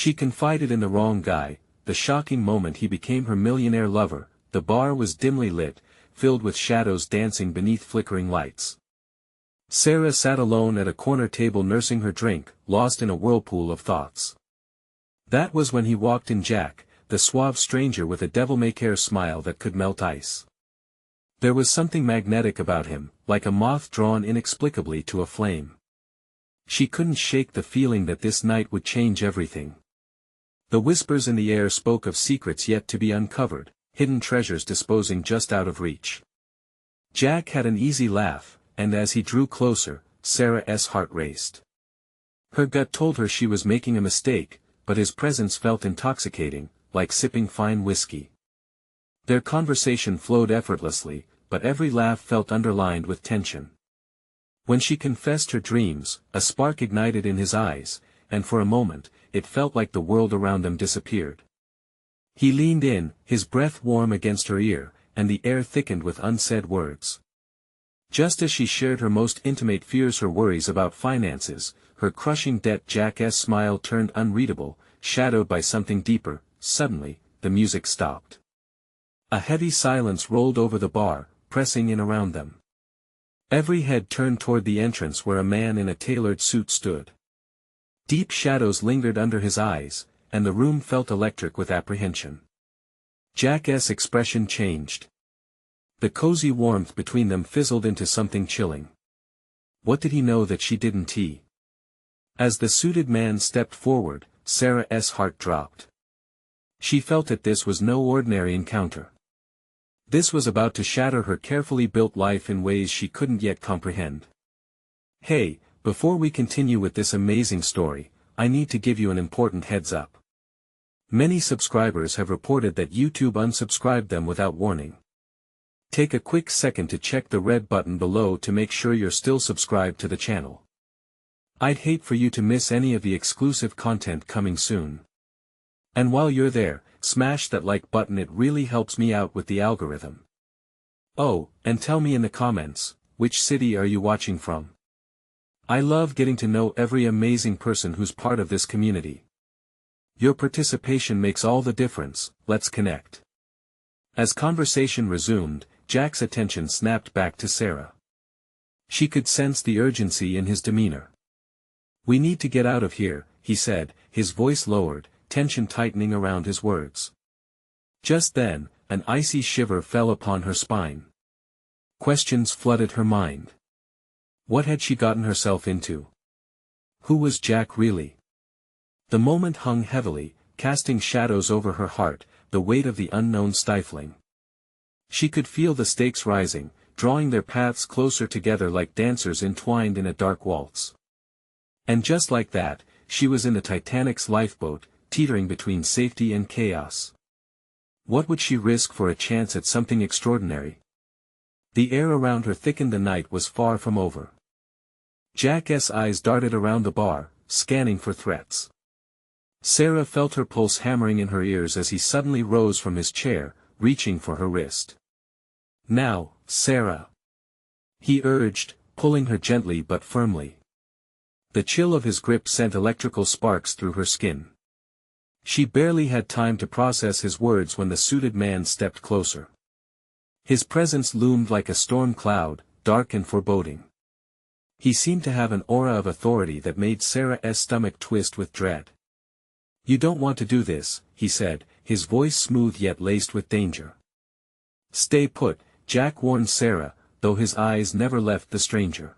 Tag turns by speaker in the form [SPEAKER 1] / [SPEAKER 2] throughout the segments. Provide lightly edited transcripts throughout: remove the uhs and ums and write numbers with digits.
[SPEAKER 1] She confided in the wrong guy. The shocking moment he became her millionaire lover. The bar was dimly lit, filled with shadows dancing beneath flickering lights. Sarah sat alone at a corner table nursing her drink, lost in a whirlpool of thoughts. That was when he walked in. Jack, the suave stranger with a devil-may-care smile that could melt ice. There was something magnetic about him, like a moth drawn inexplicably to a flame. She couldn't shake the feeling that this night would change everything. The whispers in the air spoke of secrets yet to be uncovered, hidden treasures disposing just out of reach. Jack had an easy laugh, and as he drew closer, Sarah's heart raced. Her gut told her she was making a mistake, but his presence felt intoxicating, like sipping fine whiskey. Their conversation flowed effortlessly, but every laugh felt underlined with tension. When she confessed her dreams, a spark ignited in his eyes, and for a moment, it felt like the world around them disappeared. He leaned in, his breath warm against her ear, and the air thickened with unsaid words. Just as she shared her most intimate fears, her worries about finances, her crushing debt, Jack's smile turned unreadable, shadowed by something deeper. Suddenly, the music stopped. A heavy silence rolled over the bar, pressing in around them. Every head turned toward the entrance where a man in a tailored suit stood. Deep shadows lingered under his eyes, and the room felt electric with apprehension. Jack's expression changed. The cozy warmth between them fizzled into something chilling. What did he know that she didn't? As the suited man stepped forward, Sarah's heart dropped. She felt that this was no ordinary encounter. This was about to shatter her carefully built life in ways she couldn't yet comprehend. Hey, before we continue with this amazing story, I need to give you an important heads up. Many subscribers have reported that YouTube unsubscribed them without warning. Take a quick second to check the red button below to make sure you're still subscribed to the channel. I'd hate for you to miss any of the exclusive content coming soon. And while you're there, smash that like button, it really helps me out with the algorithm. Oh, and tell me in the comments, which city are you watching from? I love getting to know every amazing person who's part of this community. Your participation makes all the difference. Let's connect. As conversation resumed, Jack's attention snapped back to Sarah. She could sense the urgency in his demeanor. We need to get out of here, he said, his voice lowered, tension tightening around his words. Just then, an icy shiver fell upon her spine. Questions flooded her mind. What had she gotten herself into? Who was Jack really? The moment hung heavily, casting shadows over her heart, the weight of the unknown stifling. She could feel the stakes rising, drawing their paths closer together like dancers entwined in a dark waltz. And just like that, she was in the Titanic's lifeboat, teetering between safety and chaos. What would she risk for a chance at something extraordinary? The air around her thickened. The night was far from over. Jack's eyes darted around the bar, scanning for threats. Sarah felt her pulse hammering in her ears as he suddenly rose from his chair, reaching for her wrist. Now, Sarah, he urged, pulling her gently but firmly. The chill of his grip sent electrical sparks through her skin. She barely had time to process his words when the suited man stepped closer. His presence loomed like a storm cloud, dark and foreboding. He seemed to have an aura of authority that made Sarah's stomach twist with dread. You don't want to do this, he said, his voice smooth yet laced with danger. Stay put, Jack warned Sarah, though his eyes never left the stranger.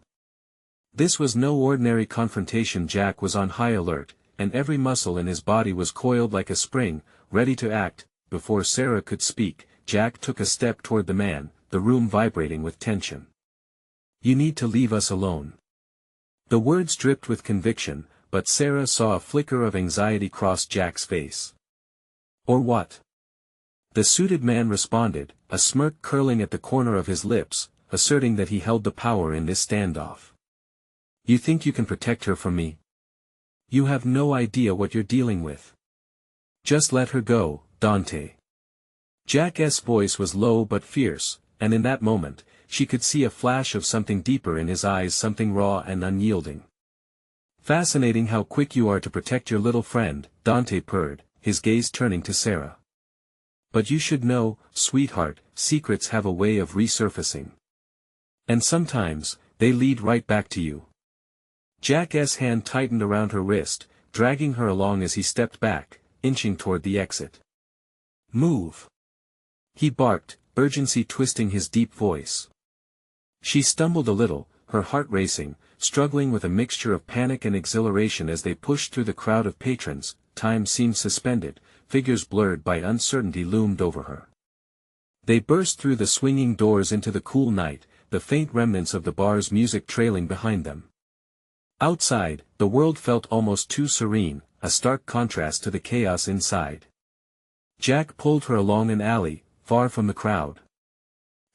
[SPEAKER 1] This was no ordinary confrontation. Jack was on high alert, and every muscle in his body was coiled like a spring, ready to act. Before Sarah could speak, Jack took a step toward the man, the room vibrating with tension. You need to leave us alone. The words dripped with conviction, but Sarah saw a flicker of anxiety cross Jack's face. Or what? The suited man responded, a smirk curling at the corner of his lips, asserting that he held the power in this standoff. You think you can protect her from me? You have no idea what you're dealing with. Just let her go, Dante. Jack's voice was low but fierce, and in that moment, she could see a flash of something deeper in his eyes, something raw and unyielding. Fascinating how quick you are to protect your little friend, Dante purred, his gaze turning to Sarah. But you should know, sweetheart, secrets have a way of resurfacing. And sometimes, they lead right back to you. Jack's hand tightened around her wrist, dragging her along as he stepped back, inching toward the exit. Move! He barked, urgency twisting his deep voice. She stumbled a little, her heart racing, struggling with a mixture of panic and exhilaration as they pushed through the crowd of patrons. Time seemed suspended, figures blurred by uncertainty loomed over her. They burst through the swinging doors into the cool night, the faint remnants of the bar's music trailing behind them. Outside, the world felt almost too serene, a stark contrast to the chaos inside. Jack pulled her along an alley, far from the crowd.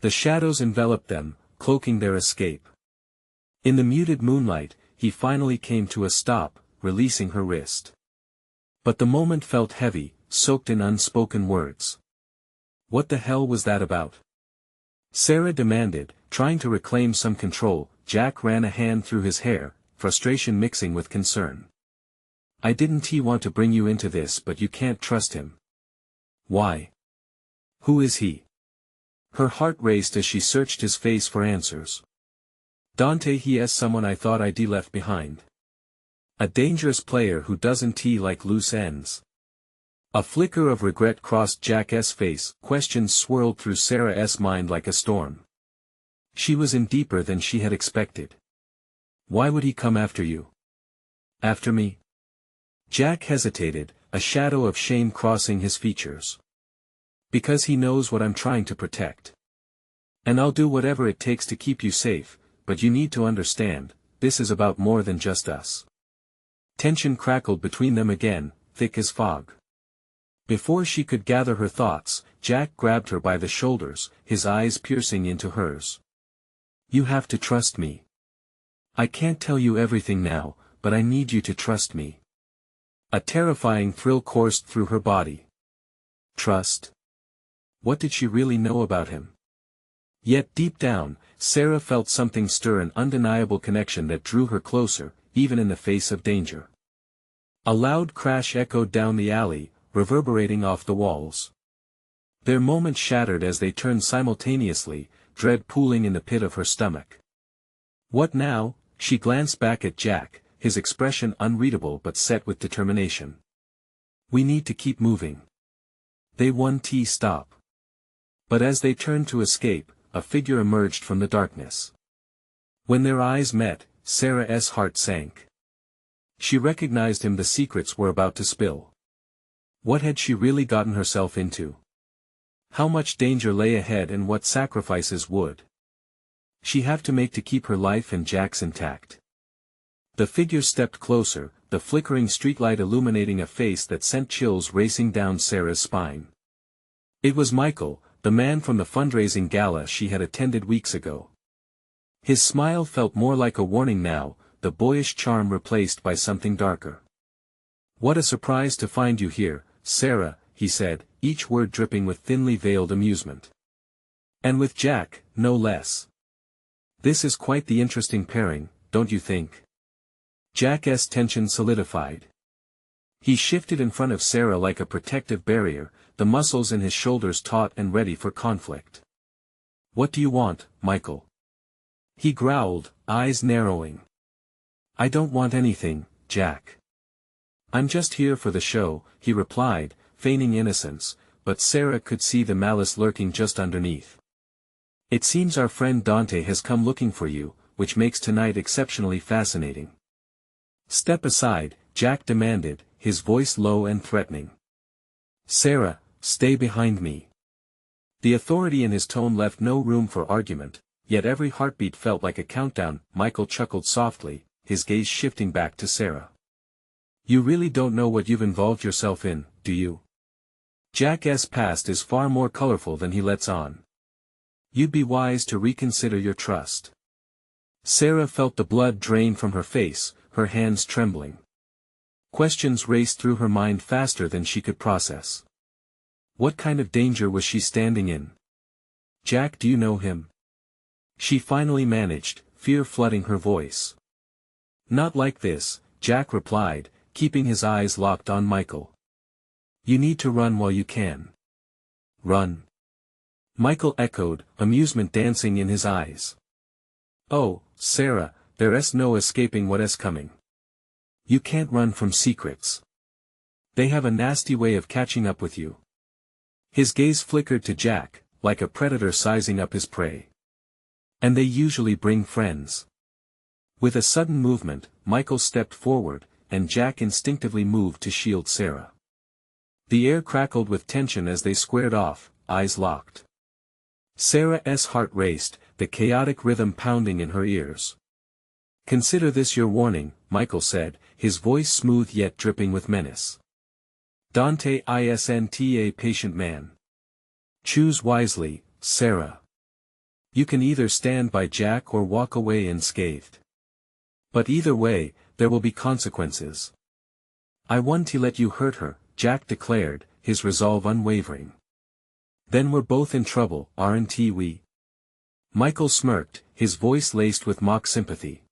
[SPEAKER 1] The shadows enveloped them, cloaking their escape. In the muted moonlight, he finally came to a stop, releasing her wrist. But the moment felt heavy, soaked in unspoken words. What the hell was that about? Sarah demanded, trying to reclaim some control. Jack ran a hand through his hair, frustration mixing with concern. I didn't want to bring you into this, but you can't trust him. Why? Who is he? Her heart raced as she searched his face for answers. Dante, he is someone I thought I'd left behind. A dangerous player who doesn't like loose ends. A flicker of regret crossed Jack's face, questions swirled through Sarah's mind like a storm. She was in deeper than she had expected. Why would he come after you? After me? Jack hesitated, a shadow of shame crossing his features. Because he knows what I'm trying to protect. And I'll do whatever it takes to keep you safe, but you need to understand, this is about more than just us. Tension crackled between them again, thick as fog. Before she could gather her thoughts, Jack grabbed her by the shoulders, his eyes piercing into hers. You have to trust me. I can't tell you everything now, but I need you to trust me. A terrifying thrill coursed through her body. Trust? What did she really know about him? Yet deep down, Sarah felt something stir, an undeniable connection that drew her closer, even in the face of danger. A loud crash echoed down the alley, reverberating off the walls. Their moment shattered as they turned simultaneously, dread pooling in the pit of her stomach. What now? She glanced back at Jack, his expression unreadable but set with determination. We need to keep moving. They stop. But as they turned to escape, a figure emerged from the darkness. When their eyes met, Sarah's heart sank. She recognized him. The secrets were about to spill. What had she really gotten herself into? How much danger lay ahead and what sacrifices would she have to make to keep her life and Jack's intact? The figure stepped closer, the flickering streetlight illuminating a face that sent chills racing down Sarah's spine. It was Michael, the man from the fundraising gala she had attended weeks ago. His smile felt more like a warning now, the boyish charm replaced by something darker. What a surprise to find you here, Sarah, he said, each word dripping with thinly veiled amusement. And with Jack, no less. This is quite the interesting pairing, don't you think? Jack's tension solidified. He shifted in front of Sarah like a protective barrier, the muscles in his shoulders taut and ready for conflict. What do you want, Michael? He growled, eyes narrowing. I don't want anything, Jack. I'm just here for the show, he replied, feigning innocence, but Sarah could see the malice lurking just underneath. It seems our friend Dante has come looking for you, which makes tonight exceptionally fascinating. Step aside, Jack demanded, his voice low and threatening. Sarah, stay behind me. The authority in his tone left no room for argument, yet every heartbeat felt like a countdown. Michael chuckled softly, his gaze shifting back to Sarah. You really don't know what you've involved yourself in, do you? Jack's past is far more colorful than he lets on. You'd be wise to reconsider your trust. Sarah felt the blood drain from her face, her hands trembling. Questions raced through her mind faster than she could process. What kind of danger was she standing in? Jack, do you know him? She finally managed, fear flooding her voice. Not like this, Jack replied, keeping his eyes locked on Michael. You need to run while you can. Run. Michael echoed, amusement dancing in his eyes. Oh, Sarah, there's no escaping what's coming. You can't run from secrets. They have a nasty way of catching up with you. His gaze flickered to Jack, like a predator sizing up his prey. And they usually bring friends. With a sudden movement, Michael stepped forward, and Jack instinctively moved to shield Sarah. The air crackled with tension as they squared off, eyes locked. Sarah's heart raced, the chaotic rhythm pounding in her ears. Consider this your warning, Michael said, his voice smooth yet dripping with menace. Dante isn't a patient man. Choose wisely, Sarah. You can either stand by Jack or walk away unscathed. But either way, there will be consequences. I want to let you hurt her, Jack declared, his resolve unwavering. Then we're both in trouble, aren't we? Michael smirked, his voice laced with mock sympathy.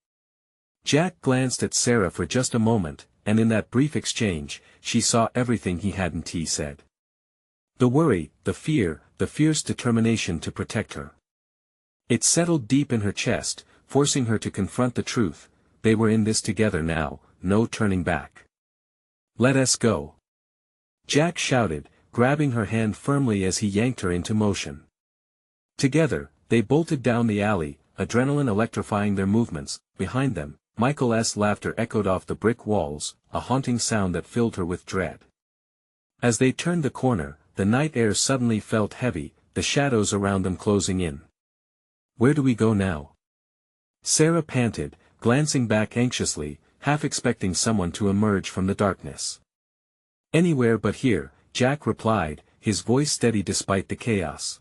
[SPEAKER 1] Jack glanced at Sarah for just a moment, and in that brief exchange, she saw everything he hadn't said. The worry, the fear, the fierce determination to protect her. It settled deep in her chest, forcing her to confront the truth. They were in this together now, no turning back. Let us go. Jack shouted, grabbing her hand firmly as he yanked her into motion. Together, they bolted down the alley, adrenaline electrifying their movements. Behind them, Michael's laughter echoed off the brick walls, a haunting sound that filled her with dread. As they turned the corner, the night air suddenly felt heavy, the shadows around them closing in. Where do we go now? Sarah panted, glancing back anxiously, half expecting someone to emerge from the darkness. Anywhere but here, Jack replied, his voice steady despite the chaos.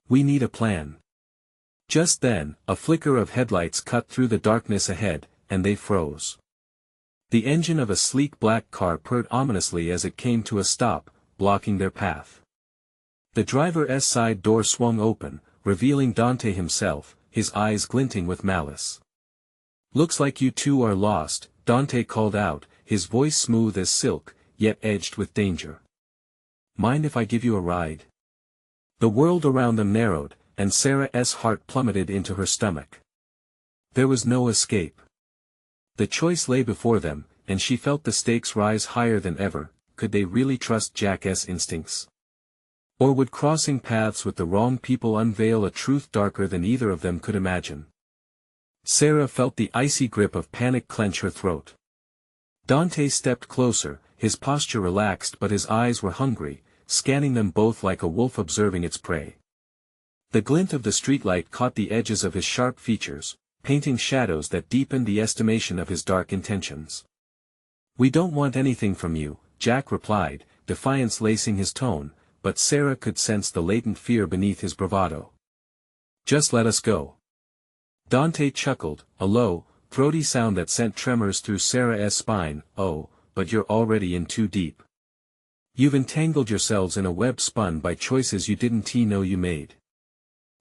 [SPEAKER 1] We need a plan. Just then, a flicker of headlights cut through the darkness ahead, and they froze. The engine of a sleek black car purred ominously as it came to a stop, blocking their path. The driver's side door swung open, revealing Dante himself, his eyes glinting with malice. Looks like you two are lost, Dante called out, his voice smooth as silk, yet edged with danger. Mind if I give you a ride? The world around them narrowed, and Sarah's heart plummeted into her stomach. There was no escape. The choice lay before them, and she felt the stakes rise higher than ever. Could they really trust Jack's instincts? Or would crossing paths with the wrong people unveil a truth darker than either of them could imagine? Sarah felt the icy grip of panic clench her throat. Dante stepped closer, his posture relaxed but his eyes were hungry, scanning them both like a wolf observing its prey. The glint of the streetlight caught the edges of his sharp features, painting shadows that deepened the estimation of his dark intentions. We don't want anything from you, Jack replied, defiance lacing his tone, but Sarah could sense the latent fear beneath his bravado. Just let us go. Dante chuckled, a low, throaty sound that sent tremors through Sarah's spine. Oh, but you're already in too deep. You've entangled yourselves in a web spun by choices you didn't know you made.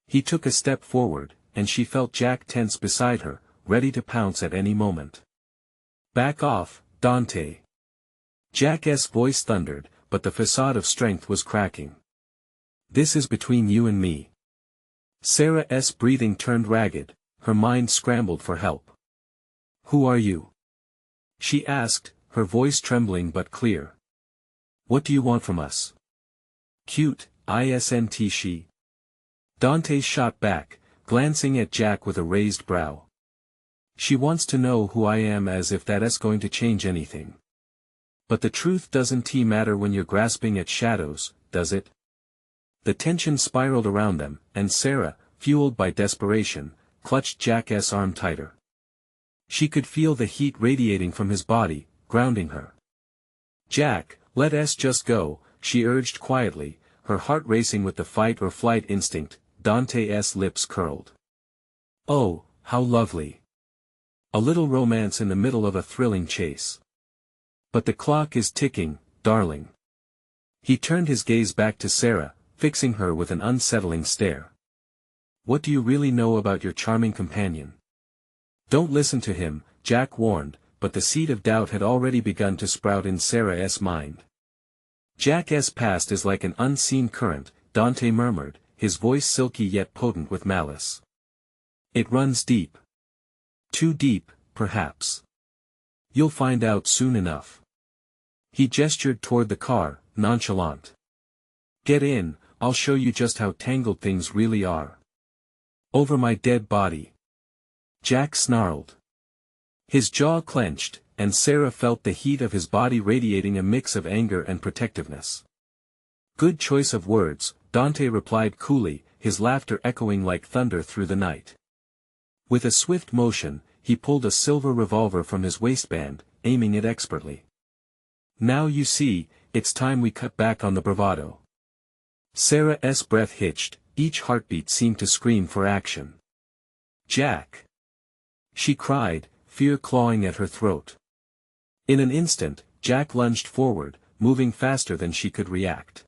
[SPEAKER 1] He took a step forward, and she felt Jack tense beside her, ready to pounce at any moment. Back off, Dante. Jack's voice thundered, but the facade of strength was cracking. This is between you and me. Sarah's breathing turned ragged, her mind scrambled for help. Who are you? She asked, her voice trembling but clear. What do you want from us? Cute, isn't she? Dante shot back, glancing at Jack with a raised brow. She wants to know who I am, as if that's going to change anything. But the truth doesn't matter when you're grasping at shadows, does it? The tension spiraled around them, and Sarah, fueled by desperation, clutched Jack's arm tighter. She could feel the heat radiating from his body, grounding her. Jack, let us just go, she urged quietly, her heart racing with the fight or flight instinct. Dante's lips curled. Oh, how lovely. A little romance in the middle of a thrilling chase. But the clock is ticking, darling. He turned his gaze back to Sarah, fixing her with an unsettling stare. What do you really know about your charming companion? Don't listen to him, Jack warned, but the seed of doubt had already begun to sprout in Sarah's mind. Jack's past is like an unseen current, Dante murmured, his voice silky yet potent with malice. It runs deep. Too deep, perhaps. You'll find out soon enough. He gestured toward the car, nonchalant. Get in, I'll show you just how tangled things really are. Over my dead body. Jack snarled. His jaw clenched, and Sarah felt the heat of his body radiating a mix of anger and protectiveness. Good choice of words, Dante replied coolly, his laughter echoing like thunder through the night. With a swift motion, he pulled a silver revolver from his waistband, aiming it expertly. Now you see, it's time we cut back on the bravado. Sarah's breath hitched, each heartbeat seemed to scream for action. Jack! She cried, fear clawing at her throat. In an instant, Jack lunged forward, moving faster than she could react.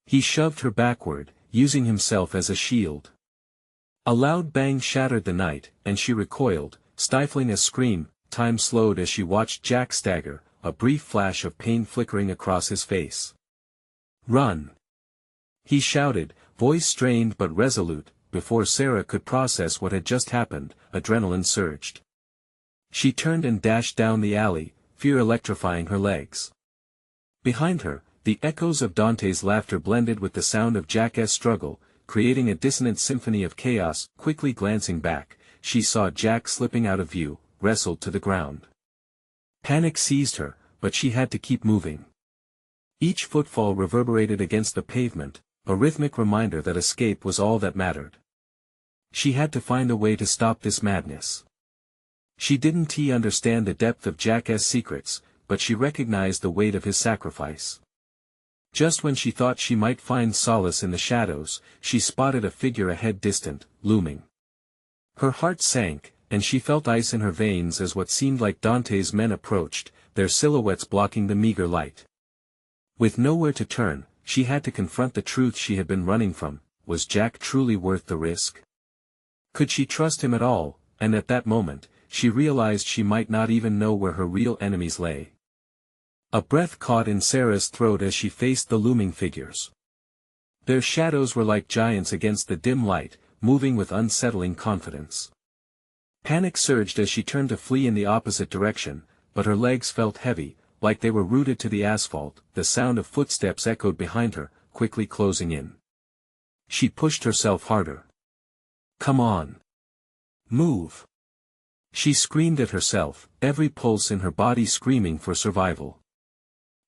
[SPEAKER 1] He shoved her backward, using himself as a shield. A loud bang shattered the night, and she recoiled, stifling a scream. Time slowed as she watched Jack stagger, a brief flash of pain flickering across his face. Run! He shouted, voice strained but resolute. Before Sarah could process what had just happened, adrenaline surged. She turned and dashed down the alley, fear electrifying her legs. Behind her, the echoes of Dante's laughter blended with the sound of Jack's struggle, creating a dissonant symphony of chaos. Quickly glancing back, she saw Jack slipping out of view, wrestled to the ground. Panic seized her, but she had to keep moving. Each footfall reverberated against the pavement, a rhythmic reminder that escape was all that mattered. She had to find a way to stop this madness. She didn't understand the depth of Jack's secrets, but she recognized the weight of his sacrifice. Just when she thought she might find solace in the shadows, she spotted a figure ahead, distant, looming. Her heart sank, and she felt ice in her veins as what seemed like Dante's men approached, their silhouettes blocking the meager light. With nowhere to turn, she had to confront the truth she had been running from. Was Jack truly worth the risk? Could she trust him at all? And at that moment, she realized she might not even know where her real enemies lay. A breath caught in Sarah's throat as she faced the looming figures. Their shadows were like giants against the dim light, moving with unsettling confidence. Panic surged as she turned to flee in the opposite direction, but her legs felt heavy, like they were rooted to the asphalt. The sound of footsteps echoed behind her, quickly closing in. She pushed herself harder. Come on. Move. She screamed at herself, every pulse in her body screaming for survival.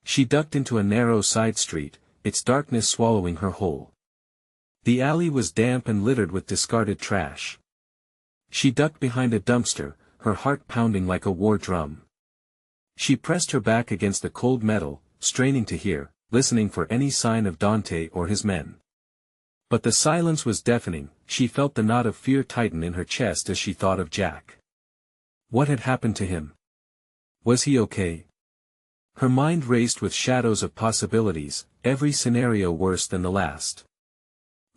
[SPEAKER 1] She ducked into a narrow side street, its darkness swallowing her whole. The alley was damp and littered with discarded trash. She ducked behind a dumpster, her heart pounding like a war drum. She pressed her back against the cold metal, straining to hear, listening for any sign of Dante or his men. But the silence was deafening. She felt the knot of fear tighten in her chest as she thought of Jack. What had happened to him? Was he okay? Her mind raced with shadows of possibilities, every scenario worse than the last.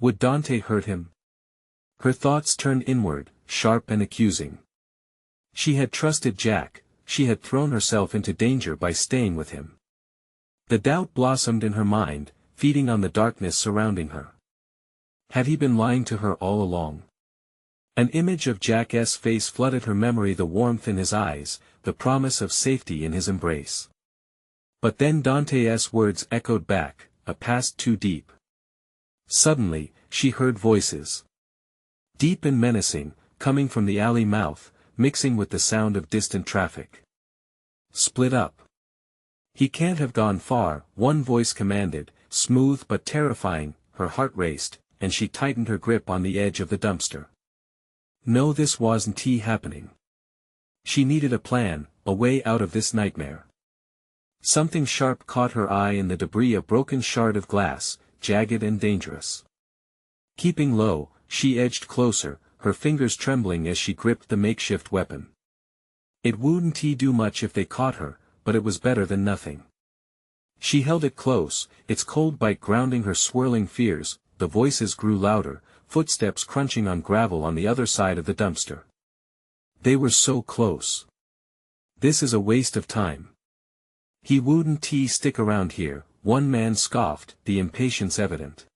[SPEAKER 1] Would Dante hurt him? Her thoughts turned inward, sharp and accusing. She had trusted Jack, she had thrown herself into danger by staying with him. The doubt blossomed in her mind, feeding on the darkness surrounding her. Had he been lying to her all along? An image of Jack's face flooded her memory, the warmth in his eyes, the promise of safety in his embrace. But then Dante's words echoed back, a past too deep. Suddenly, she heard voices. Deep and menacing, coming from the alley mouth, mixing with the sound of distant traffic. Split up. He can't have gone far, one voice commanded, smooth but terrifying. Her heart raced, and she tightened her grip on the edge of the dumpster. No, this wasn't happening. She needed a plan, a way out of this nightmare. Something sharp caught her eye in the debris, a broken shard of glass, jagged and dangerous. Keeping low, she edged closer, her fingers trembling as she gripped the makeshift weapon. It wouldn't do much if they caught her, but it was better than nothing. She held it close, its cold bite grounding her swirling fears. The voices grew louder, footsteps crunching on gravel on the other side of the dumpster. They were so close. This is a waste of time. He wouldn't stick around here, one man scoffed, the impatience evident.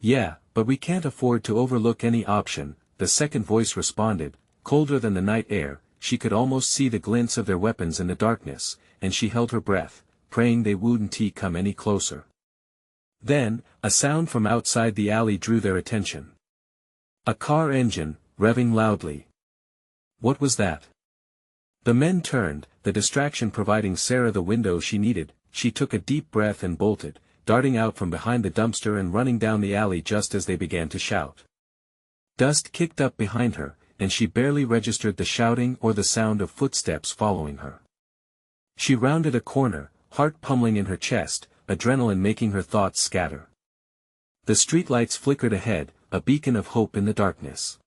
[SPEAKER 1] Yeah, but we can't afford to overlook any option, the second voice responded, colder than the night air. She could almost see the glints of their weapons in the darkness, and she held her breath, praying they wouldn't come any closer. Then, a sound from outside the alley drew their attention. A car engine, revving loudly. What was that? The men turned, the distraction providing Sarah the window she needed. She took a deep breath and bolted, darting out from behind the dumpster and running down the alley just as they began to shout. Dust kicked up behind her, and she barely registered the shouting or the sound of footsteps following her. She rounded a corner, heart pummeling in her chest, adrenaline making her thoughts scatter. The streetlights flickered ahead, a beacon of hope in the darkness.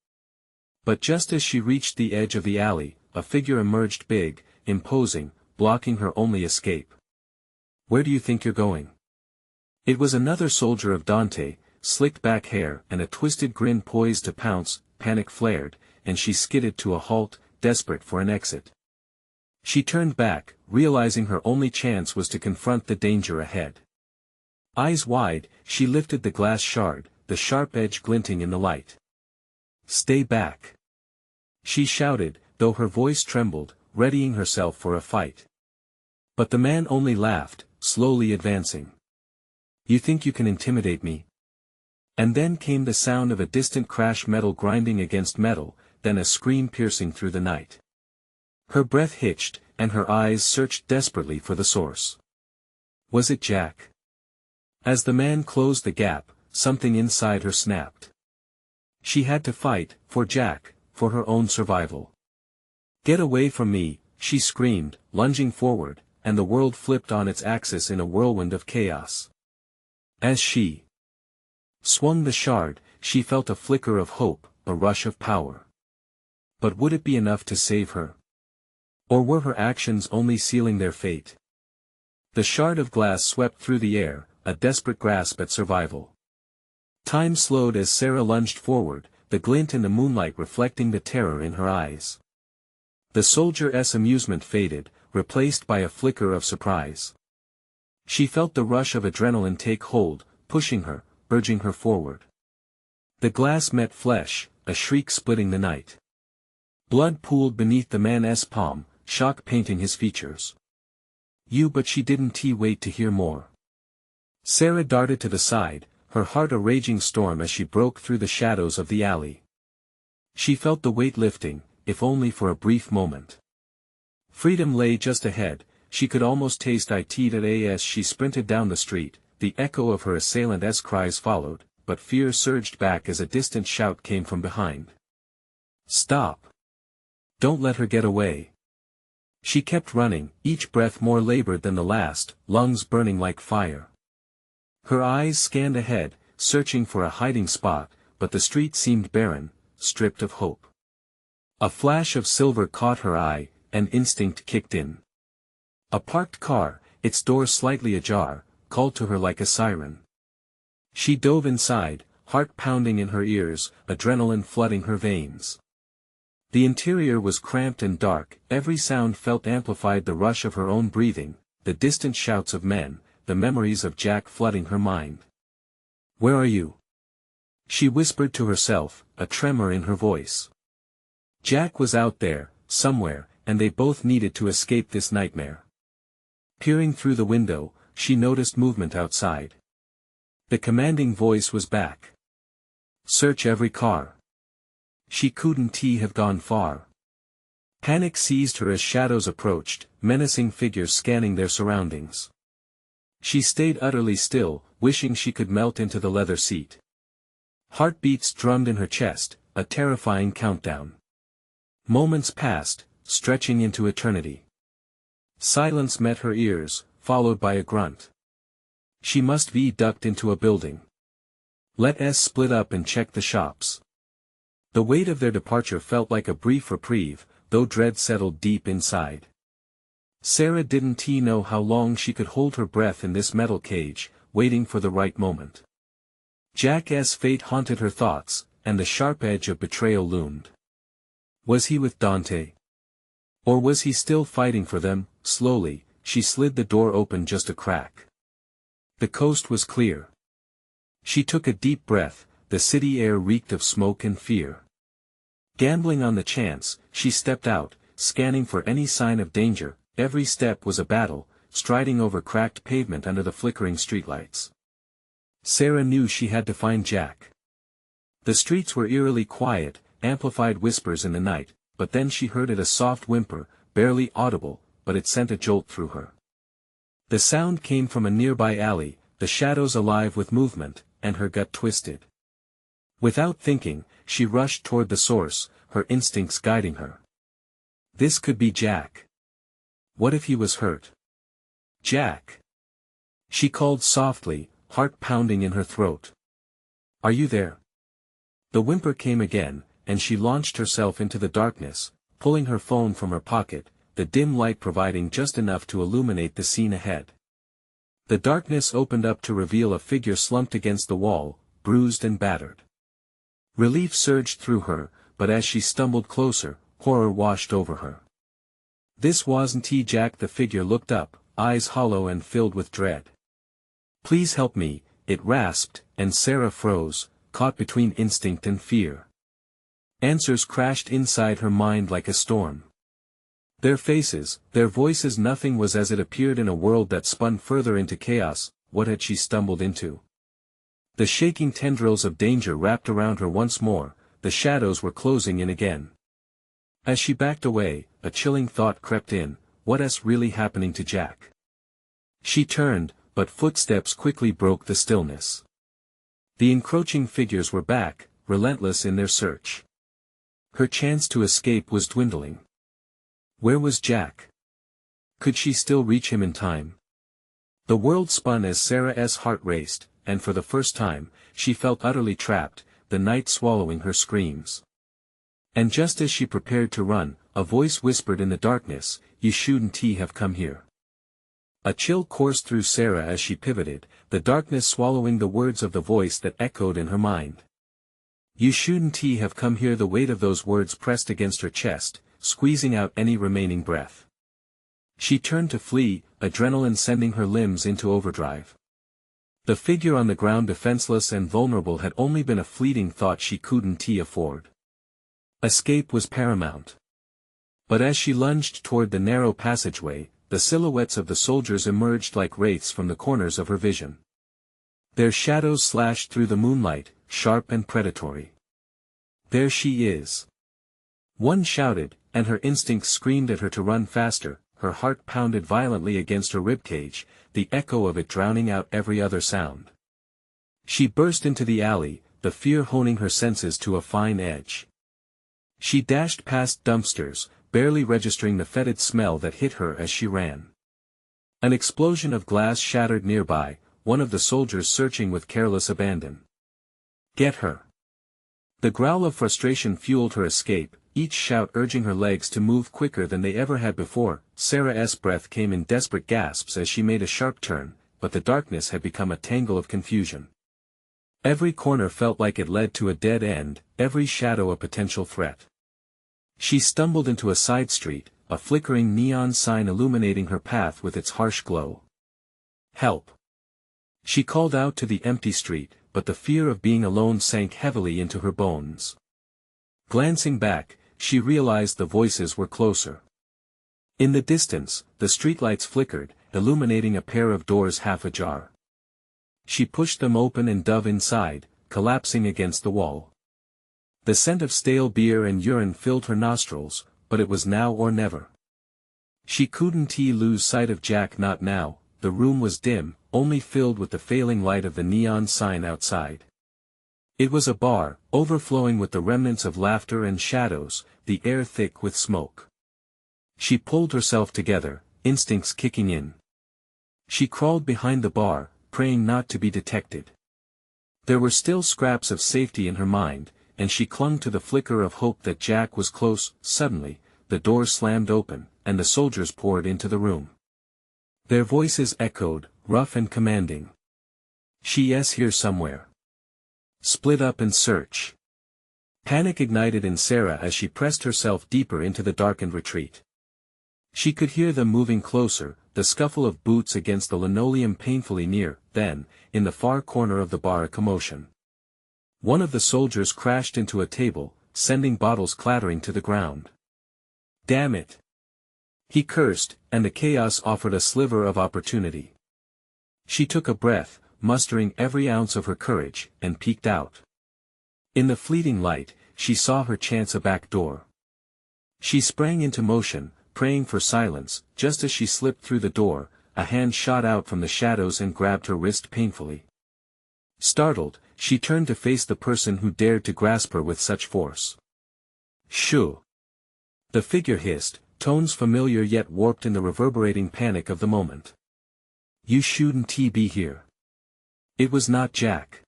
[SPEAKER 1] But just as she reached the edge of the alley, a figure emerged big, imposing, blocking her only escape. Where do you think you're going? It was another soldier of Dante, slicked back hair and a twisted grin poised to pounce. Panic flared, and she skidded to a halt, desperate for an exit. She turned back, realizing her only chance was to confront the danger ahead. Eyes wide, she lifted the glass shard, the sharp edge glinting in the light. Stay back! She shouted, though her voice trembled, readying herself for a fight. But the man only laughed, slowly advancing. You think you can intimidate me? And then came the sound of a distant crash, metal grinding against metal, then a scream piercing through the night. Her breath hitched, and her eyes searched desperately for the source. Was it Jack? As the man closed the gap, something inside her snapped. She had to fight, for Jack, for her own survival. Get away from me, she screamed, lunging forward, and the world flipped on its axis in a whirlwind of chaos. As she swung the shard, she felt a flicker of hope, a rush of power. But would it be enough to save her? Or were her actions only sealing their fate? The shard of glass swept through the air, a desperate grasp at survival. Time slowed as Sarah lunged forward, the glint in the moonlight reflecting the terror in her eyes. The soldier's amusement faded, replaced by a flicker of surprise. She felt the rush of adrenaline take hold, pushing her, urging her forward. The glass met flesh, a shriek splitting the night. Blood pooled beneath the man's palm, shock painting his features. But she didn't wait to hear more. Sarah darted to the side, her heart a raging storm as she broke through the shadows of the alley. She felt the weight lifting, if only for a brief moment. Freedom lay just ahead, she could almost taste it as she sprinted down the street. The echo of her assailant's cries followed, but fear surged back as a distant shout came from behind. Stop! Don't let her get away. She kept running, each breath more labored than the last, lungs burning like fire. Her eyes scanned ahead, searching for a hiding spot, but the street seemed barren, stripped of hope. A flash of silver caught her eye, and instinct kicked in. A parked car, its door slightly ajar, called to her like a siren. She dove inside, heart pounding in her ears, adrenaline flooding her veins. The interior was cramped and dark, every sound felt amplified, the rush of her own breathing, the distant shouts of men, the memories of Jack flooding her mind. Where are you? She whispered to herself, a tremor in her voice. Jack was out there, somewhere, and they both needed to escape this nightmare. Peering through the window, she noticed movement outside. The commanding voice was back. Search every car. She couldn't have gone far. Panic seized her as shadows approached, menacing figures scanning their surroundings. She stayed utterly still, wishing she could melt into the leather seat. Heartbeats drummed in her chest, a terrifying countdown. Moments passed, stretching into eternity. Silence met her ears, followed by a grunt. She must be ducked into a building. Let us split up and check the shops. The weight of their departure felt like a brief reprieve, though dread settled deep inside. Sarah didn't know how long she could hold her breath in this metal cage, waiting for the right moment. Jack's fate haunted her thoughts, and the sharp edge of betrayal loomed. Was he with Dante? Or was he still fighting for them? Slowly, she slid the door open just a crack. The coast was clear. She took a deep breath, the city air reeked of smoke and fear. Gambling on the chance, she stepped out, scanning for any sign of danger. Every step was a battle, striding over cracked pavement under the flickering streetlights. Sarah knew she had to find Jack. The streets were eerily quiet, amplified whispers in the night, but then she heard a soft whimper, barely audible, but it sent a jolt through her. The sound came from a nearby alley, the shadows alive with movement, and her gut twisted. Without thinking, she rushed toward the source, her instincts guiding her. This could be Jack. What if he was hurt? Jack. She called softly, heart pounding in her throat. Are you there? The whimper came again, and she launched herself into the darkness, pulling her phone from her pocket, the dim light providing just enough to illuminate the scene ahead. The darkness opened up to reveal a figure slumped against the wall, bruised and battered. Relief surged through her, but as she stumbled closer, horror washed over her. This wasn't Jack. The figure looked up, eyes hollow and filled with dread. Please help me, it rasped, and Sarah froze, caught between instinct and fear. Answers crashed inside her mind like a storm. Their faces, their voices, nothing was as it appeared in a world that spun further into chaos. What had she stumbled into? The shaking tendrils of danger wrapped around her once more, the shadows were closing in again. As she backed away, a chilling thought crept in, what's really happening to Jack? She turned, but footsteps quickly broke the stillness. The encroaching figures were back, relentless in their search. Her chance to escape was dwindling. Where was Jack? Could she still reach him in time? The world spun as Sarah's heart raced, and for the first time, she felt utterly trapped, the night swallowing her screams. And just as she prepared to run, a voice whispered in the darkness, "You shouldn't have come here." A chill coursed through Sarah as she pivoted, the darkness swallowing the words of the voice that echoed in her mind. "You shouldn't have come here." The weight of those words pressed against her chest, squeezing out any remaining breath. She turned to flee, adrenaline sending her limbs into overdrive. The figure on the ground, defenseless and vulnerable, had only been a fleeting thought she couldn't afford. Escape was paramount. But as she lunged toward the narrow passageway, the silhouettes of the soldiers emerged like wraiths from the corners of her vision. Their shadows slashed through the moonlight, sharp and predatory. "There she is!" One shouted, and her instincts screamed at her to run faster. Her heart pounded violently against her ribcage, the echo of it drowning out every other sound. She burst into the alley, the fear honing her senses to a fine edge. She dashed past dumpsters, barely registering the fetid smell that hit her as she ran. An explosion of glass shattered nearby, one of the soldiers searching with careless abandon. "Get her!" The growl of frustration fueled her escape, each shout urging her legs to move quicker than they ever had before. Sarah's breath came in desperate gasps as she made a sharp turn, but the darkness had become a tangle of confusion. Every corner felt like it led to a dead end, every shadow a potential threat. She stumbled into a side street, a flickering neon sign illuminating her path with its harsh glow. "Help!" She called out to the empty street, but the fear of being alone sank heavily into her bones. Glancing back, she realized the voices were closer. In the distance, the streetlights flickered, illuminating a pair of doors half ajar. She pushed them open and dove inside, collapsing against the wall. The scent of stale beer and urine filled her nostrils, but it was now or never. She couldn't lose sight of Jack, not now. The room was dim, only filled with the failing light of the neon sign outside. It was a bar, overflowing with the remnants of laughter and shadows, the air thick with smoke. She pulled herself together, instincts kicking in. She crawled behind the bar, praying not to be detected. There were still scraps of safety in her mind, and she clung to the flicker of hope that Jack was close. Suddenly, the door slammed open, and the soldiers poured into the room. Their voices echoed, rough and commanding. "She's here somewhere. Split up and search." Panic ignited in Sarah as she pressed herself deeper into the darkened retreat. She could hear them moving closer, the scuffle of boots against the linoleum painfully near. Then, in the far corner of the bar, a commotion. One of the soldiers crashed into a table, sending bottles clattering to the ground. "Damn it!" he cursed, and the chaos offered a sliver of opportunity. She took a breath, mustering every ounce of her courage, and peeked out. In the fleeting light, she saw her chance: a back door. She sprang into motion, praying for silence. Just as she slipped through the door, a hand shot out from the shadows and grabbed her wrist painfully. Startled, she turned to face the person who dared to grasp her with such force. "Shoo!" the figure hissed, tones familiar yet warped in the reverberating panic of the moment. "You shouldn't be here." It was not Jack.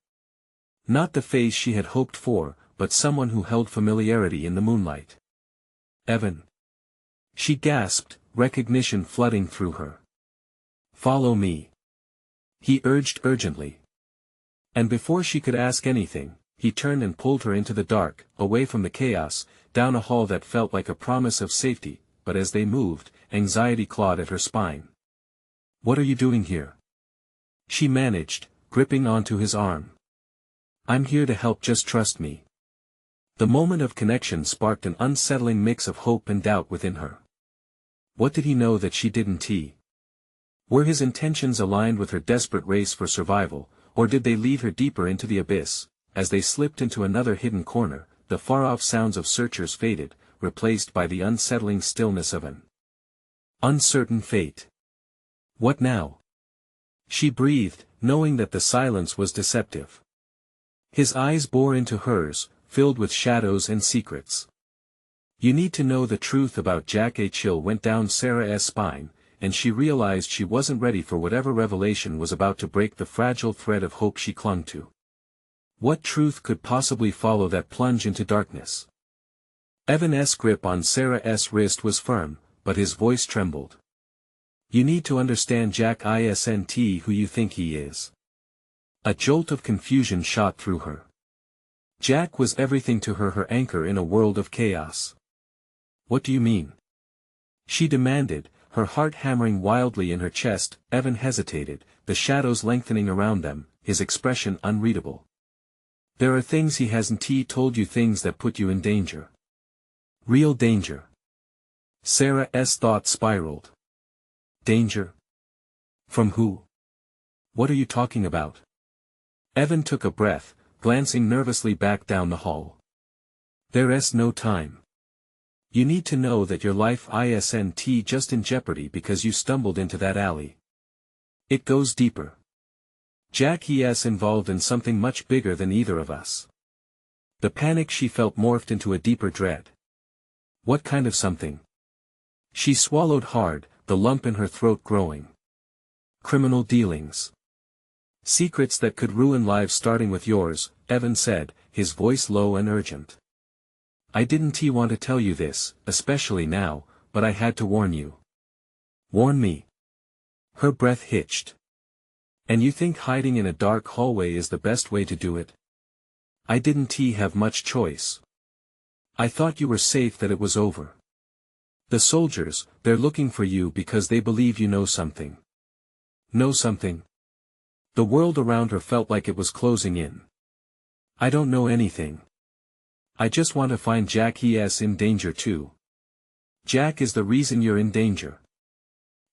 [SPEAKER 1] Not the face she had hoped for, but someone who held familiarity in the moonlight. "Evan." She gasped, recognition flooding through her. "Follow me," he urged urgently. And before she could ask anything, he turned and pulled her into the dark, away from the chaos, down a hall that felt like a promise of safety. But as they moved, anxiety clawed at her spine. "What are you doing here?" she managed, gripping onto his arm. "I'm here to help, just trust me." The moment of connection sparked an unsettling mix of hope and doubt within her. What did he know that she didn't? Were his intentions aligned with her desperate race for survival, or did they lead her deeper into the abyss? As they slipped into another hidden corner, the far-off sounds of searchers faded, replaced by the unsettling stillness of an uncertain fate. "What now?" she breathed, knowing that the silence was deceptive. His eyes bore into hers, filled with shadows and secrets. "You need to know the truth about Jack." A chill went down Sarah's spine, and she realized she wasn't ready for whatever revelation was about to break the fragile thread of hope she clung to. What truth could possibly follow that plunge into darkness? Evan's grip on Sarah's wrist was firm, but his voice trembled. "You need to understand Jack isn't who you think he is." A jolt of confusion shot through her. Jack was everything to her, her anchor in a world of chaos. "What do you mean?" she demanded, her heart hammering wildly in her chest. Evan hesitated, the shadows lengthening around them, his expression unreadable. "There are things he hasn't told you, things that put you in danger." "Real danger?" Sarah's thoughts spiraled. "Danger? From who? What are you talking about?" Evan took a breath, glancing nervously back down the hall. "There's no time. You need to know that your life isn't just in jeopardy because you stumbled into that alley. It goes deeper. Jack is involved in something much bigger than either of us." The panic she felt morphed into a deeper dread. "What kind of something?" She swallowed hard, the lump in her throat growing. "Criminal dealings. Secrets that could ruin lives, starting with yours," Evan said, his voice low and urgent. "I didn't want to tell you this, especially now, but I had to warn you." "Warn me?" Her breath hitched. "And you think hiding in a dark hallway is the best way to do it?" "I didn't have much choice. I thought you were safe, that it was over. The soldiers, they're looking for you because they believe you know something." "Know something?" The world around her felt like it was closing in. "I don't know anything. I just want to find Jack. He's in danger too." "Jack is the reason you're in danger."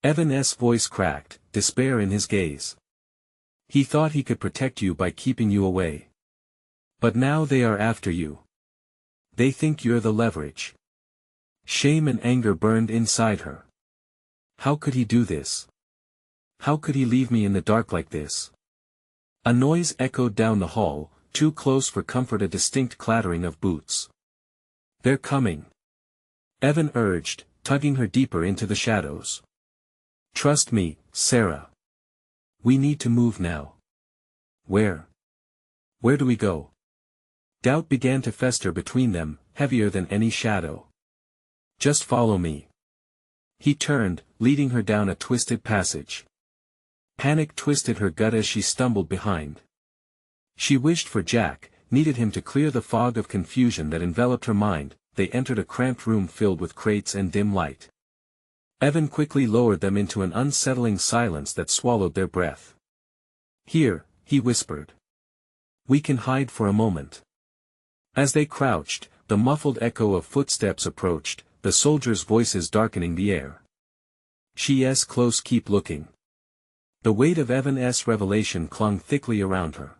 [SPEAKER 1] Evan's voice cracked, despair in his gaze. "He thought he could protect you by keeping you away. But now they are after you. They think you're the leverage." Shame and anger burned inside her. How could he do this? How could he leave me in the dark like this? A noise echoed down the hall, too close for comfort, a distinct clattering of boots. "They're coming," Evan urged, tugging her deeper into the shadows. "Trust me, Sarah. We need to move now." "Where? Where do we go?" Doubt began to fester between them, heavier than any shadow. "Just follow me." He turned, leading her down a twisted passage. Panic twisted her gut as she stumbled behind. She wished for Jack, needed him to clear the fog of confusion that enveloped her mind. They entered a cramped room filled with crates and dim light. Evan quickly lowered them into an unsettling silence that swallowed their breath. "Here," he whispered. "We can hide for a moment." As they crouched, the muffled echo of footsteps approached, the soldiers' voices darkening the air. "She's close, keep looking." The weight of Evan's revelation clung thickly around her.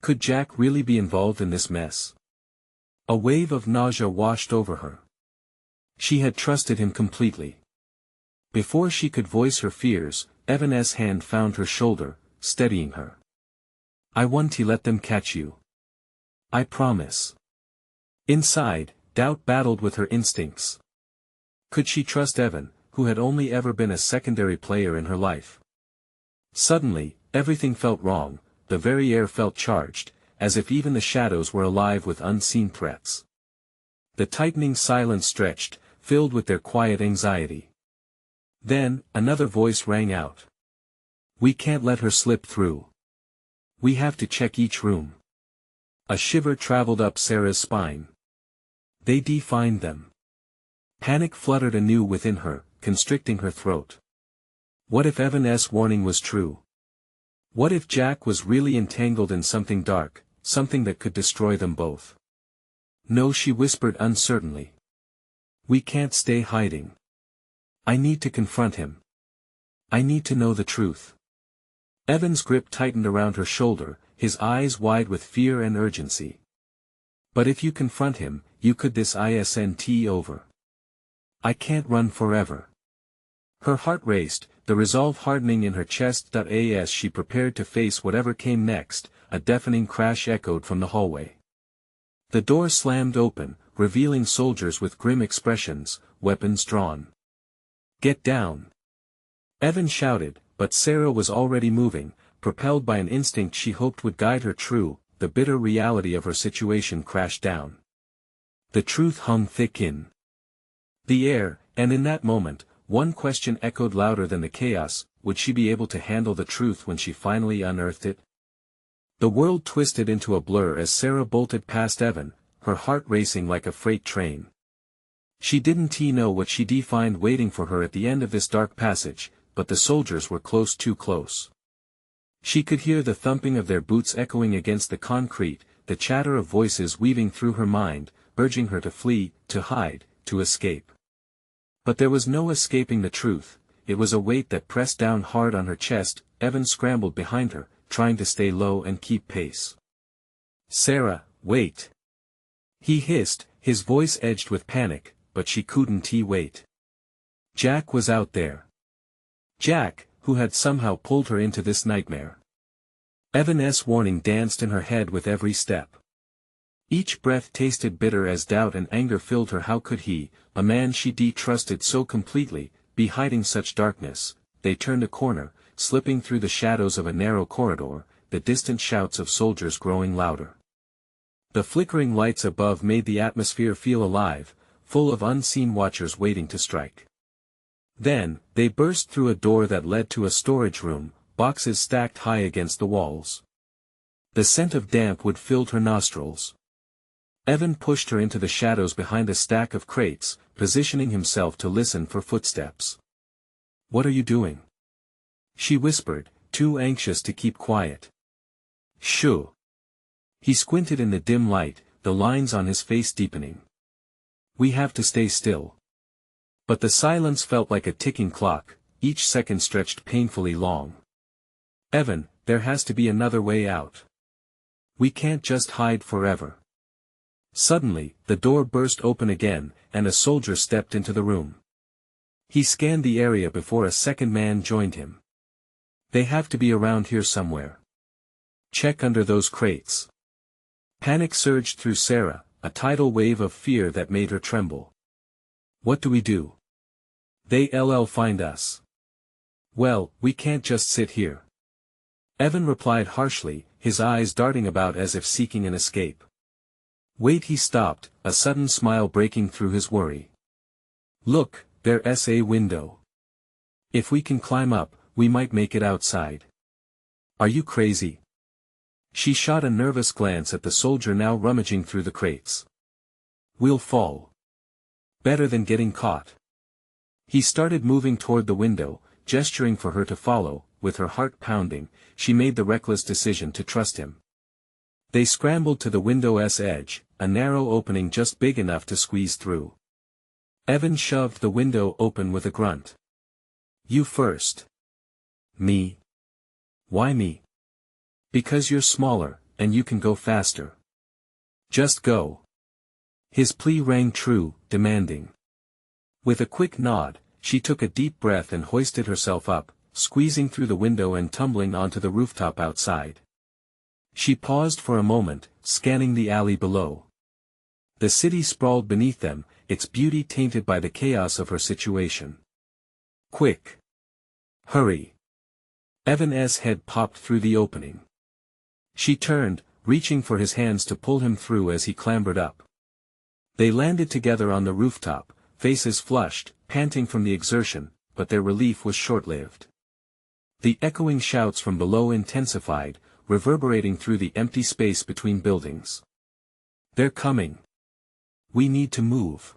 [SPEAKER 1] Could Jack really be involved in this mess? A wave of nausea washed over her. She had trusted him completely. Before she could voice her fears, Evan's hand found her shoulder, steadying her. "I won't let them catch you. I promise." Inside, doubt battled with her instincts. Could she trust Evan, who had only ever been a secondary player in her life? Suddenly, everything felt wrong, the very air felt charged, as if even the shadows were alive with unseen threats. The tightening silence stretched, filled with their quiet anxiety. Then, another voice rang out. "We can't let her slip through. We have to check each room." A shiver traveled up Sarah's spine. They defined them. Panic fluttered anew within her, constricting her throat. What if Evan's warning was true? What if Jack was really entangled in something dark, something that could destroy them both? "No," she whispered uncertainly. "We can't stay hiding. I need to confront him. I need to know the truth." Evan's grip tightened around her shoulder, his eyes wide with fear and urgency. "But if you confront him, you could this isn't over. I can't run forever." Her heart raced, the resolve hardening in her chest. As she prepared to face whatever came next, a deafening crash echoed from the hallway. The door slammed open, revealing soldiers with grim expressions, weapons drawn. "Get down!" Evan shouted, but Sarah was already moving, propelled by an instinct she hoped would guide her true. The bitter reality of her situation crashed down. The truth hung thick in the air, and in that moment, one question echoed louder than the chaos: would she be able to handle the truth when she finally unearthed it? The world twisted into a blur as Sarah bolted past Evan, her heart racing like a freight train. She didn't know what she'd find waiting for her at the end of this dark passage, but the soldiers were close, too close. She could hear the thumping of their boots echoing against the concrete, the chatter of voices weaving through her mind, urging her to flee, to hide, to escape. But there was no escaping the truth. It was a weight that pressed down hard on her chest. Evan scrambled behind her, trying to stay low and keep pace. "Sarah, wait!" he hissed, his voice edged with panic, but she couldn't wait. Jack was out there. Jack, who had somehow pulled her into this nightmare. Evan's warning danced in her head with every step. Each breath tasted bitter as doubt and anger filled her. How could he, a man she trusted so completely, be hiding such darkness? They turned a corner, slipping through the shadows of a narrow corridor, the distant shouts of soldiers growing louder. The flickering lights above made the atmosphere feel alive, full of unseen watchers waiting to strike. Then, they burst through a door that led to a storage room, boxes stacked high against the walls. The scent of damp wood filled her nostrils. Evan pushed her into the shadows behind a stack of crates, positioning himself to listen for footsteps. "What are you doing?" she whispered, too anxious to keep quiet. "Shoo." He squinted in the dim light, the lines on his face deepening. "We have to stay still." But the silence felt like a ticking clock, each second stretched painfully long. "Evan, there has to be another way out. We can't just hide forever." Suddenly, the door burst open again, and a soldier stepped into the room. He scanned the area before a second man joined him. "They have to be around here somewhere. Check under those crates." Panic surged through Sarah, a tidal wave of fear that made her tremble. "What do we do? They'll find us." "Well, we can't just sit here." Evan replied harshly, his eyes darting about as if seeking an escape. "Wait," he stopped, a sudden smile breaking through his worry. "Look, there's a window. If we can climb up, we might make it outside." "Are you crazy?" She shot a nervous glance at the soldier now rummaging through the crates. "We'll fall. Better than getting caught." He started moving toward the window, gesturing for her to follow. With her heart pounding, she made the reckless decision to trust him. They scrambled to the window's edge, a narrow opening just big enough to squeeze through. Evan shoved the window open with a grunt. "You first." "Me? Why me?" "Because you're smaller, and you can go faster. Just go." His plea rang true, demanding. With a quick nod, she took a deep breath and hoisted herself up, squeezing through the window and tumbling onto the rooftop outside. She paused for a moment, scanning the alley below. The city sprawled beneath them, its beauty tainted by the chaos of her situation. "Quick! Hurry!" Evan's head popped through the opening. She turned, reaching for his hands to pull him through as he clambered up. They landed together on the rooftop, faces flushed, panting from the exertion, but their relief was short-lived. The echoing shouts from below intensified, reverberating through the empty space between buildings. "They're coming. We need to move."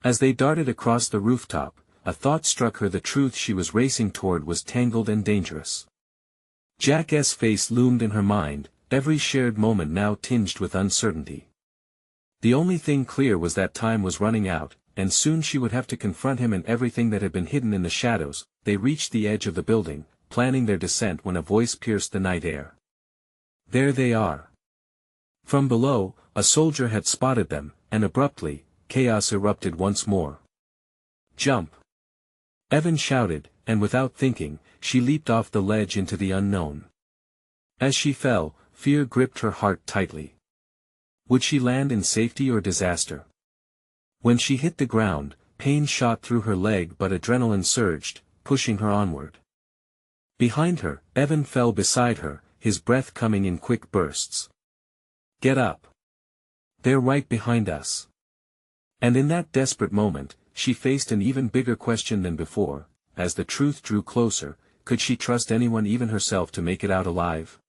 [SPEAKER 1] As they darted across the rooftop, a thought struck her. The truth she was racing toward was tangled and dangerous. Jack's face loomed in her mind, every shared moment now tinged with uncertainty. The only thing clear was that time was running out, and soon she would have to confront him and everything that had been hidden in the shadows. They reached the edge of the building, planning their descent when a voice pierced the night air. "There they are." From below, a soldier had spotted them, and abruptly, chaos erupted once more. "Jump!" Evan shouted, and without thinking, she leaped off the ledge into the unknown. As she fell, fear gripped her heart tightly. Would she land in safety or disaster? When she hit the ground, pain shot through her leg but adrenaline surged, pushing her onward. Behind her, Evan fell beside her, his breath coming in quick bursts. "Get up! They're right behind us." And in that desperate moment, she faced an even bigger question than before. As the truth drew closer, could she trust anyone, even herself, to make it out alive?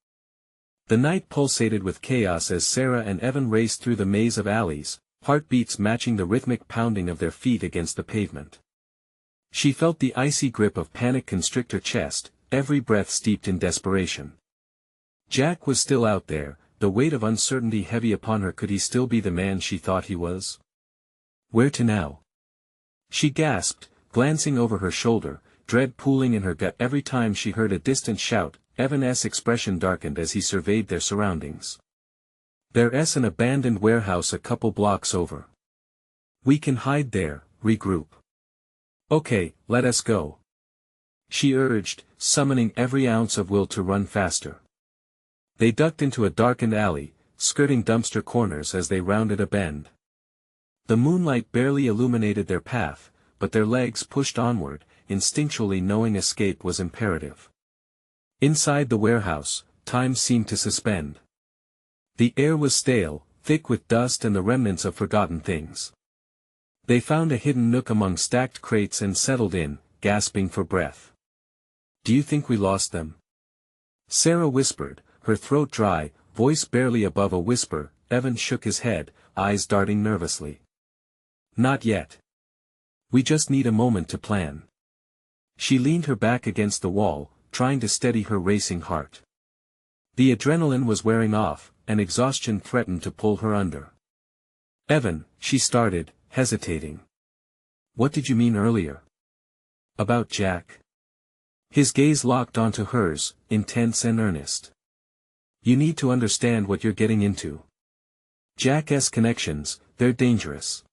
[SPEAKER 1] The night pulsated with chaos as Sarah and Evan raced through the maze of alleys, heartbeats matching the rhythmic pounding of their feet against the pavement. She felt the icy grip of panic constrict her chest, every breath steeped in desperation. Jack was still out there, the weight of uncertainty heavy upon her. Could he still be the man she thought he was? Where to now? She gasped, glancing over her shoulder, dread pooling in her gut every time she heard a distant shout. Evan's expression darkened as he surveyed their surroundings. "There's an abandoned warehouse a couple blocks over. We can hide there, regroup." "Okay, let us go," she urged, summoning every ounce of will to run faster. They ducked into a darkened alley, skirting dumpster corners as they rounded a bend. The moonlight barely illuminated their path, but their legs pushed onward, instinctually knowing escape was imperative. Inside the warehouse, time seemed to suspend. The air was stale, thick with dust and the remnants of forgotten things. They found a hidden nook among stacked crates and settled in, gasping for breath. "Do you think we lost them?" Sarah whispered, her throat dry, voice barely above a whisper. Evan shook his head, eyes darting nervously. "Not yet. We just need a moment to plan." She leaned her back against the wall, trying to steady her racing heart. The adrenaline was wearing off, and exhaustion threatened to pull her under. "Evan," she started, hesitating. "What did you mean earlier? About Jack?" His gaze locked onto hers, intense and earnest. "You need to understand what you're getting into. Jack's connections, they're dangerous.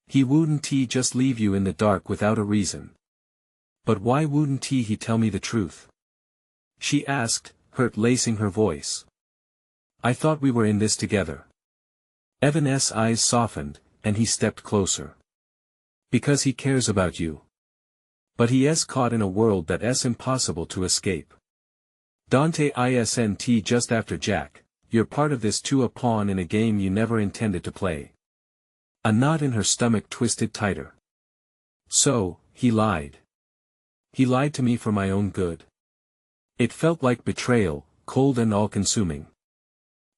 [SPEAKER 1] He wouldn't just leave you in the dark without a reason." "But why wouldn't he tell me the truth?" she asked, hurt lacing her voice. "I thought we were in this together." Evan's eyes softened, and he stepped closer. "Because he cares about you. But he's caught in a world that's impossible to escape. Dante isn't just after Jack, you're part of this too, a pawn in a game you never intended to play." A knot in her stomach twisted tighter. "So, he lied. He lied to me for my own good." It felt like betrayal, cold and all-consuming.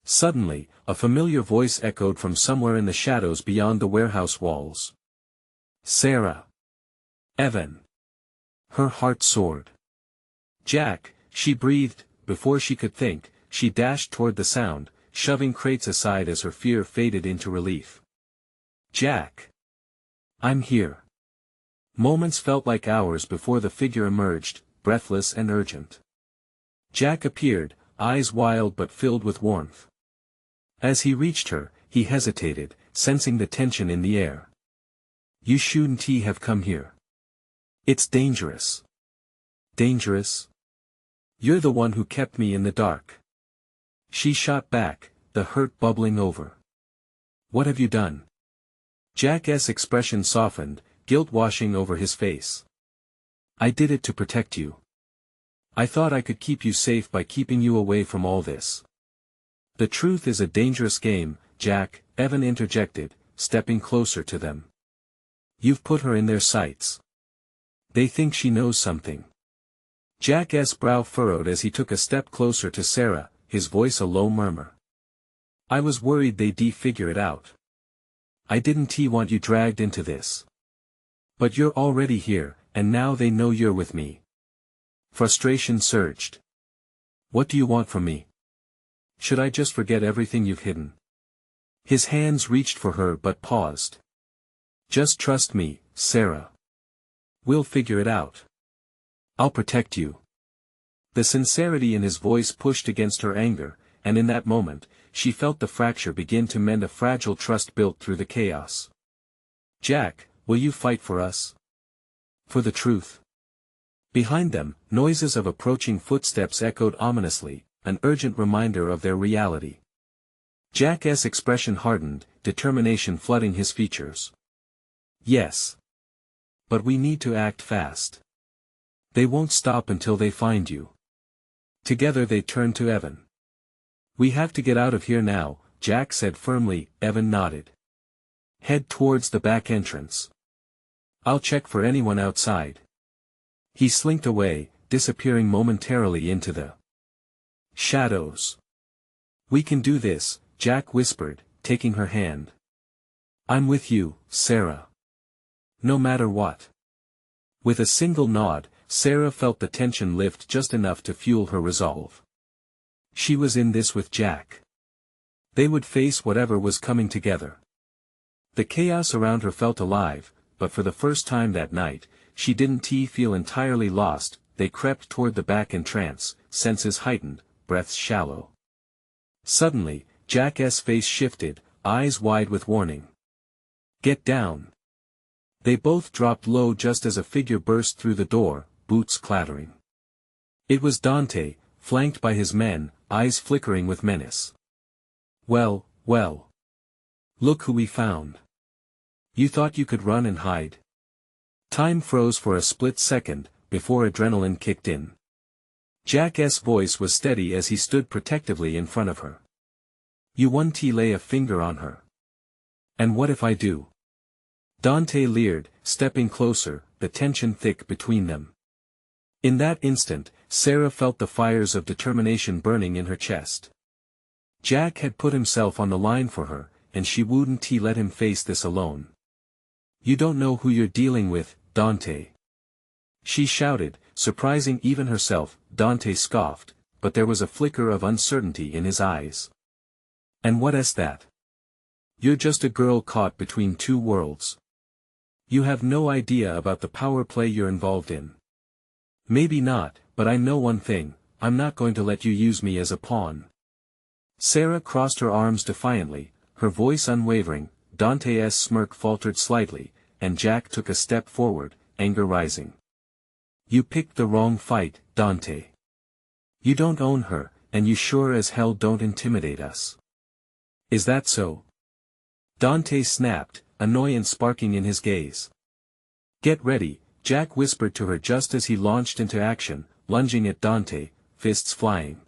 [SPEAKER 1] Suddenly, a familiar voice echoed from somewhere in the shadows beyond the warehouse walls. "Sarah." Evan. Her heart soared. Jack, she breathed. Before she could think, she dashed toward the sound, shoving crates aside as her fear faded into relief. Jack. I'm here. Moments felt like hours before the figure emerged, breathless and urgent. Jack appeared, eyes wild but filled with warmth. As he reached her, he hesitated, sensing the tension in the air. You shouldn't have come here. It's dangerous. Dangerous? You're the one who kept me in the dark. She shot back, the hurt bubbling over. What have you done? Jack's expression softened, guilt washing over his face. I did it to protect you. I thought I could keep you safe by keeping you away from all this. The truth is a dangerous game, Jack, Evan interjected, stepping closer to them. You've put her in their sights. They think she knows something. Jack's brow furrowed as he took a step closer to Sarah, his voice a low murmur. I was worried they'd figure it out. I didn't want you dragged into this. But you're already here, and now they know you're with me. Frustration surged. What do you want from me? Should I just forget everything you've hidden? His hands reached for her but paused. Just trust me, Sarah. We'll figure it out. I'll protect you. The sincerity in his voice pushed against her anger, and in that moment, she felt the fracture begin to mend a fragile trust built through the chaos. Jack, will you fight for us? For the truth. Behind them, noises of approaching footsteps echoed ominously, an urgent reminder of their reality. Jack's expression hardened, determination flooding his features. Yes. But we need to act fast. They won't stop until they find you. Together they turned to Evan. We have to get out of here now, Jack said firmly. Evan nodded. Head towards the back entrance. I'll check for anyone outside. He slinked away, disappearing momentarily into the shadows. We can do this, Jack whispered, taking her hand. I'm with you, Sarah. No matter what. With a single nod, Sarah felt the tension lift just enough to fuel her resolve. She was in this with Jack. They would face whatever was coming together. The chaos around her felt alive, but for the first time that night, she didn't feel entirely lost. They crept toward the back in trance, senses heightened, breaths shallow. Suddenly, Jack's face shifted, eyes wide with warning. Get down. They both dropped low just as a figure burst through the door, boots clattering. It was Dante, flanked by his men, eyes flickering with menace. Well, well. Look who we found. You thought you could run and hide? Time froze for a split second, before adrenaline kicked in. Jack's voice was steady as he stood protectively in front of her. You won't lay a finger on her. And what if I do? Dante leered, stepping closer, the tension thick between them. In that instant, Sarah felt the fires of determination burning in her chest. Jack had put himself on the line for her, and she wouldn't let him face this alone. You don't know who you're dealing with, Dante. She shouted, surprising even herself. Dante scoffed, but there was a flicker of uncertainty in his eyes. And what's that? You're just a girl caught between two worlds. You have no idea about the power play you're involved in. Maybe not, but I know one thing, I'm not going to let you use me as a pawn. Sarah crossed her arms defiantly, her voice unwavering. Dante's smirk faltered slightly, and Jack took a step forward, anger rising. You picked the wrong fight, Dante. You don't own her, and you sure as hell don't intimidate us. Is that so? Dante snapped, annoyance sparking in his gaze. Get ready, Jack whispered to her just as he launched into action, lunging at Dante, fists flying.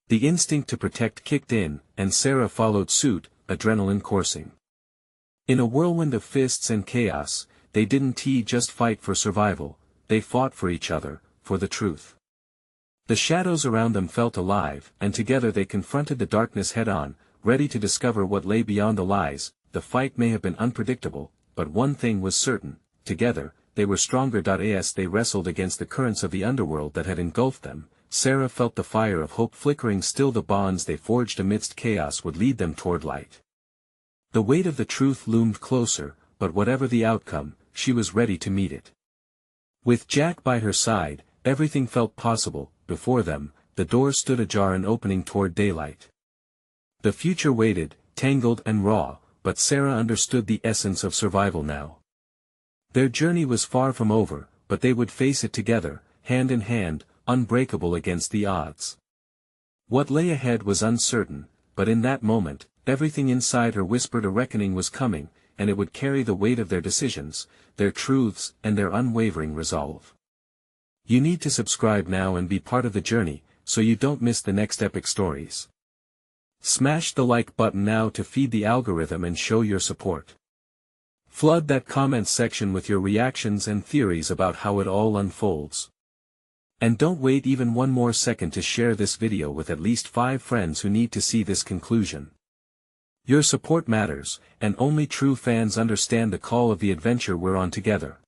[SPEAKER 1] The instinct to protect kicked in, and Sarah followed suit, adrenaline coursing. In a whirlwind of fists and chaos, they didn't just fight for survival, they fought for each other, for the truth. The shadows around them felt alive, and together they confronted the darkness head-on, ready to discover what lay beyond the lies. The fight may have been unpredictable, but one thing was certain, together, they were stronger. As they wrestled against the currents of the underworld that had engulfed them, Sarah felt the fire of hope flickering. Still, the bonds they forged amidst chaos would lead them toward light. The weight of the truth loomed closer, but whatever the outcome, she was ready to meet it. With Jack by her side, everything felt possible. Before them, the door stood ajar, an opening toward daylight. The future waited, tangled and raw, but Sarah understood the essence of survival now. Their journey was far from over, but they would face it together, hand in hand, unbreakable against the odds. What lay ahead was uncertain, but in that moment, everything inside her whispered a reckoning was coming, and it would carry the weight of their decisions, their truths, and their unwavering resolve. You need to subscribe now and be part of the journey, so you don't miss the next epic stories. Smash the like button now to feed the algorithm and show your support. Flood that comments section with your reactions and theories about how it all unfolds. And don't wait even one more second to share this video with at least 5 friends who need to see this conclusion. Your support matters, and only true fans understand the call of the adventure we're on together.